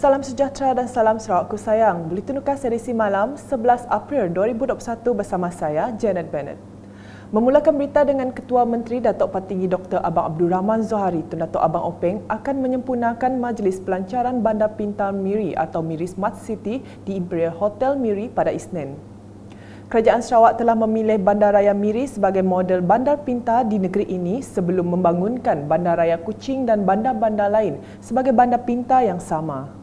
Salam sejahtera dan salam Sarawakku sayang. Buletin Ukaz edisi malam 11 April 2021 bersama saya, Janet Bennett. Memulakan berita dengan Ketua Menteri Datuk Patinggi Dr. Abang Abdul Rahman Zohari Tun Datuk Abang Openg akan menyempurnakan Majlis Pelancaran Bandar Pintar Miri atau Miri Smart City di Imperial Hotel Miri pada Isnin. Kerajaan Sarawak telah memilih Bandaraya Miri sebagai model bandar pintar di negeri ini sebelum membangunkan Bandaraya Kuching dan bandar-bandar lain sebagai bandar pintar yang sama.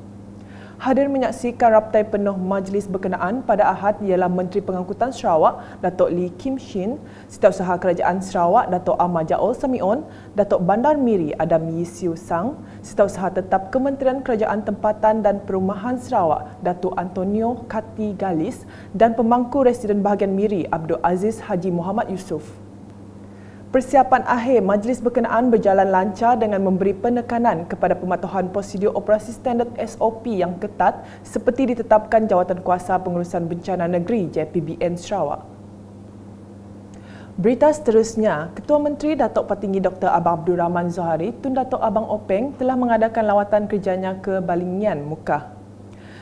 Hadir menyaksikan raptai penuh majlis berkenaan pada Ahad ialah Menteri Pengangkutan Sarawak, Datuk Lee Kim Shin, Setiausaha Kerajaan Sarawak, Datuk Ahmad Jaol Samion, Datuk Bandar Miri Adam Yisiu Sang, Setiausaha Tetap Kementerian Kerajaan Tempatan dan Perumahan Sarawak, Datuk Antonio Kati Galis dan Pemangku Residen Bahagian Miri Abdul Aziz Haji Muhammad Yusof. Persiapan akhir majlis berkenaan berjalan lancar dengan memberi penekanan kepada pematuhan prosedur operasi standard SOP yang ketat seperti ditetapkan Jawatankuasa Pengurusan Bencana Negeri JPBN Sarawak. Berita seterusnya, Ketua Menteri Datuk Patinggi Dr. Abang Abdul Rahman Zohari Tun Datuk Abang Openg telah mengadakan lawatan kerjanya ke Balingian, Mukah.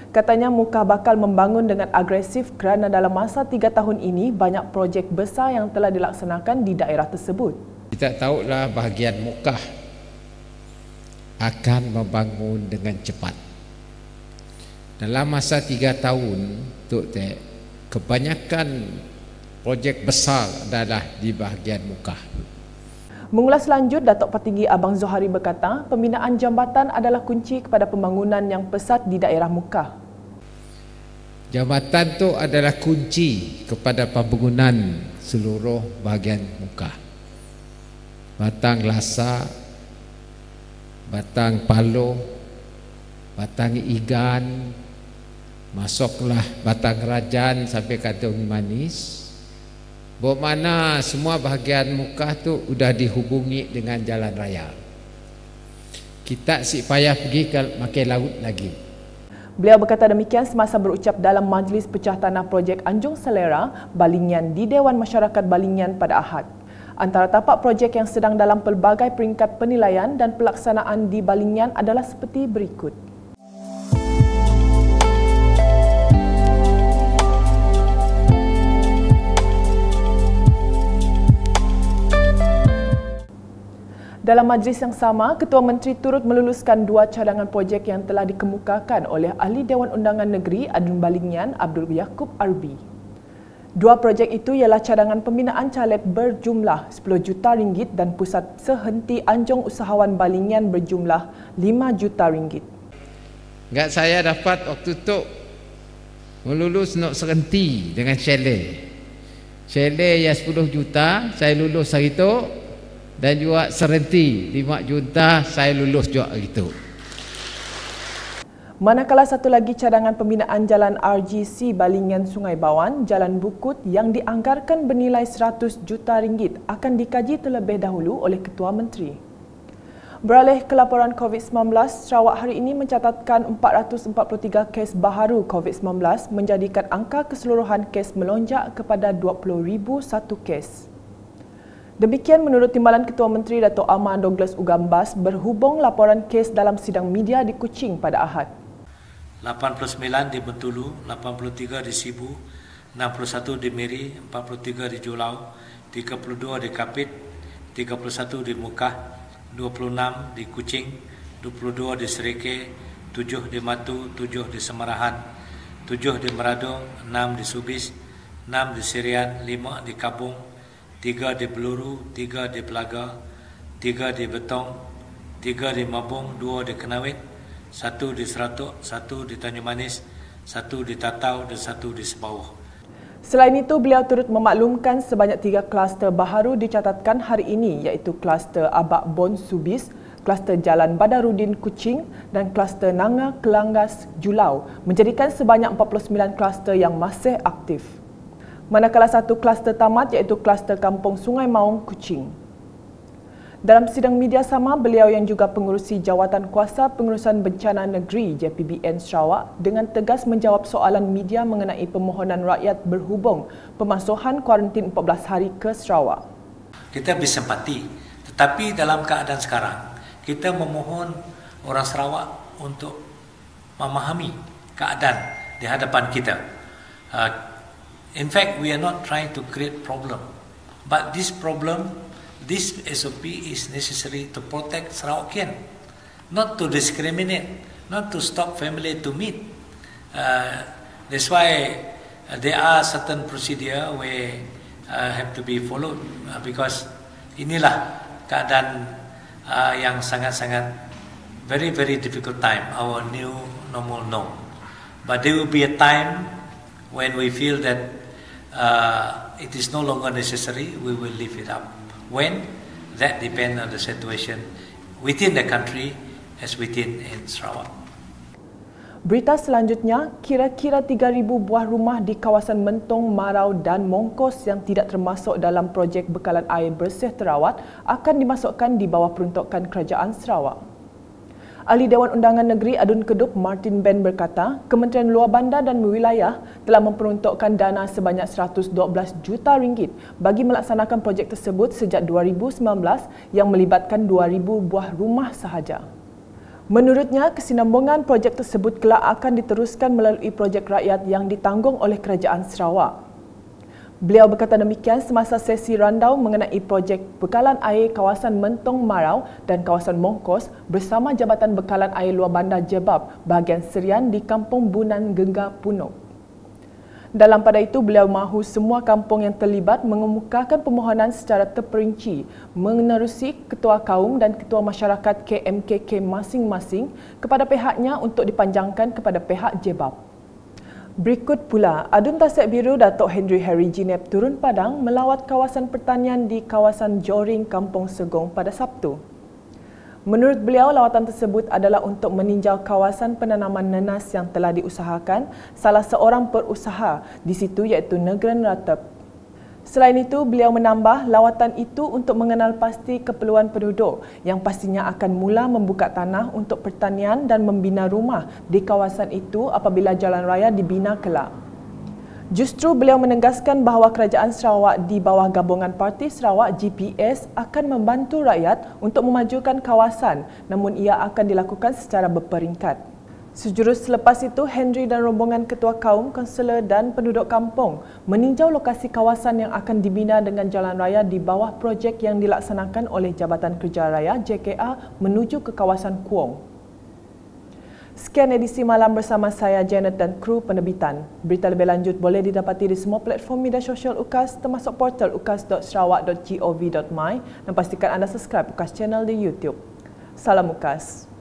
Katanya Mukah bakal membangun dengan agresif kerana dalam masa 3 tahun ini banyak projek besar yang telah dilaksanakan di daerah tersebut. Kita tahulah bahagian Mukah akan membangun dengan cepat. Dalam masa 3 tahun, kebanyakan projek besar adalah di bahagian Mukah. Mengulas lanjut, Datuk Patinggi Abang Zohari berkata, pembinaan jambatan adalah kunci kepada pembangunan yang pesat di daerah Mukah. Jambatan itu adalah kunci kepada pembangunan seluruh bahagian Mukah. Batang Lasa, Batang Paloh, Batang Igan, masuklah Batang Rajan sampai Katong Manis. Bermakna semua bahagian Mukah tu sudah dihubungi dengan jalan raya. Kita si payah pergi ke makan laut lagi. Beliau berkata demikian semasa berucap dalam Majlis Pecah Tanah Projek Anjung Selera, Balingian di Dewan Masyarakat Balingian pada Ahad. Antara tapak projek yang sedang dalam pelbagai peringkat penilaian dan pelaksanaan di Balingian adalah seperti berikut. Dalam majlis yang sama, Ketua Menteri turut meluluskan 2 cadangan projek yang telah dikemukakan oleh Ahli Dewan Undangan Negeri Adun Balingian Abdul Yaakob Arbi. 2 projek itu ialah cadangan pembinaan caleg berjumlah RM10 juta dan Pusat Sehenti Anjung Usahawan Balingian berjumlah RM5 juta. Enggak, saya dapat waktu tu melulus nak serenti dengan chalet. Chalet yang 10 juta, saya lulus hari tu. Dan juga serenti 5 juta saya lulus juga gitu. Manakala satu lagi cadangan pembinaan jalan RGC Balingian Sungai Bawan, Jalan Bukut yang dianggarkan bernilai RM100 juta akan dikaji terlebih dahulu oleh Ketua Menteri. Beralih ke laporan COVID-19, Sarawak hari ini mencatatkan 443 kes baharu COVID-19 menjadikan angka keseluruhan kes melonjak kepada 20,001 kes. Demikian menurut Timbalan Ketua Menteri Datuk Ahmad Douglas Ugambas berhubung laporan kes dalam sidang media di Kuching pada Ahad. 89 di Bentulu, 83 di Sibu, 61 di Miri, 43 di Julau, 32 di Kapit, 31 di Mukah, 26 di Kuching, 22 di Serike, 7 di Matu, 7 di Semarahan, 7 di Meradong, 6 di Subis, 6 di Sirian, 5 di Kabung, 3 di Beluru, 3 di Pelaga, 3 di Betong, 3 di Mabung, 2 di Kenawit, 1 di Seratuk, 1 di Tanjung Manis, 1 di Tatau dan 1 di Sebawah. Selain itu, beliau turut memaklumkan sebanyak 3 kluster baharu dicatatkan hari ini iaitu kluster Abak Bon Subis, kluster Jalan Badarudin Kuching dan kluster Nanga Kelanggas Julau menjadikan sebanyak 49 kluster yang masih aktif. Manakala satu kluster tamat iaitu kluster Kampung Sungai Maung, Kuching. Dalam sidang media sama, beliau yang juga pengurusi Jawatankuasa Pengurusan Bencana Negeri JPBN Sarawak dengan tegas menjawab soalan media mengenai permohonan rakyat berhubung pemasuhan kuarantin 14 hari ke Sarawak. Kita bersempati, tetapi dalam keadaan sekarang, kita memohon orang Sarawak untuk memahami keadaan di hadapan kita. In fact, we are not trying to create problem, but this SOP is necessary to protect Sarawakian, not to discriminate, not to stop family to meet. That's why there are certain procedure where have to be followed, because inilah keadaan yang sangat-sangat very difficult time, our new normal norm. But there will be a time when we feel that it is no longer necessary, we will leave it up. When? That depends on the situation within the country as within in Sarawak. Berita selanjutnya, kira-kira 3,000 buah rumah di kawasan Mentong, Marau dan Mongkos yang tidak termasuk dalam projek bekalan air bersih terawat akan dimasukkan di bawah peruntukan Kerajaan Sarawak. Ahli Dewan Undangan Negeri Adun Kedup Martin Ben berkata, Kementerian Luar Bandar dan Wilayah telah memperuntukkan dana sebanyak 112 juta ringgit bagi melaksanakan projek tersebut sejak 2019 yang melibatkan 2,000 buah rumah sahaja. Menurutnya, kesinambungan projek tersebut kelak akan diteruskan melalui projek rakyat yang ditanggung oleh Kerajaan Sarawak. Beliau berkata demikian semasa sesi randau mengenai projek bekalan air kawasan Mentong Marau dan kawasan Mongkos bersama Jabatan Bekalan Air Luar Bandar Jebab bahagian Serian di Kampung Bunan Gengga Punok. Dalam pada itu, beliau mahu semua kampung yang terlibat mengemukakan permohonan secara terperinci menerusi Ketua Kaum dan Ketua Masyarakat KMKK masing-masing kepada pihaknya untuk dipanjangkan kepada pihak Jebab. Berikut pula, Adun Tasik Biru Datuk Henry Harry Jinep turun padang melawat kawasan pertanian di kawasan Joring, Kampung Segong pada Sabtu. Menurut beliau, lawatan tersebut adalah untuk meninjau kawasan penanaman nenas yang telah diusahakan salah seorang perusaha di situ iaitu Negren Ratep. Selain itu, beliau menambah lawatan itu untuk mengenal pasti keperluan penduduk yang pastinya akan mula membuka tanah untuk pertanian dan membina rumah di kawasan itu apabila jalan raya dibina kelak. Justru beliau menegaskan bahawa Kerajaan Sarawak di bawah gabungan Parti Sarawak GPS akan membantu rakyat untuk memajukan kawasan, namun ia akan dilakukan secara berperingkat. Sejurus selepas itu, Henry dan rombongan Ketua Kaum, Kaunselor dan penduduk kampung meninjau lokasi kawasan yang akan dibina dengan jalan raya di bawah projek yang dilaksanakan oleh Jabatan Kerja Raya JKR menuju ke kawasan Kuong. Sekian edisi malam bersama saya Janet dan kru penerbitan. Berita lebih lanjut boleh didapati di semua platform media sosial UKAS termasuk portal ukas.sarawak.gov.my dan pastikan anda subscribe UKAS channel di YouTube. Salam UKAS.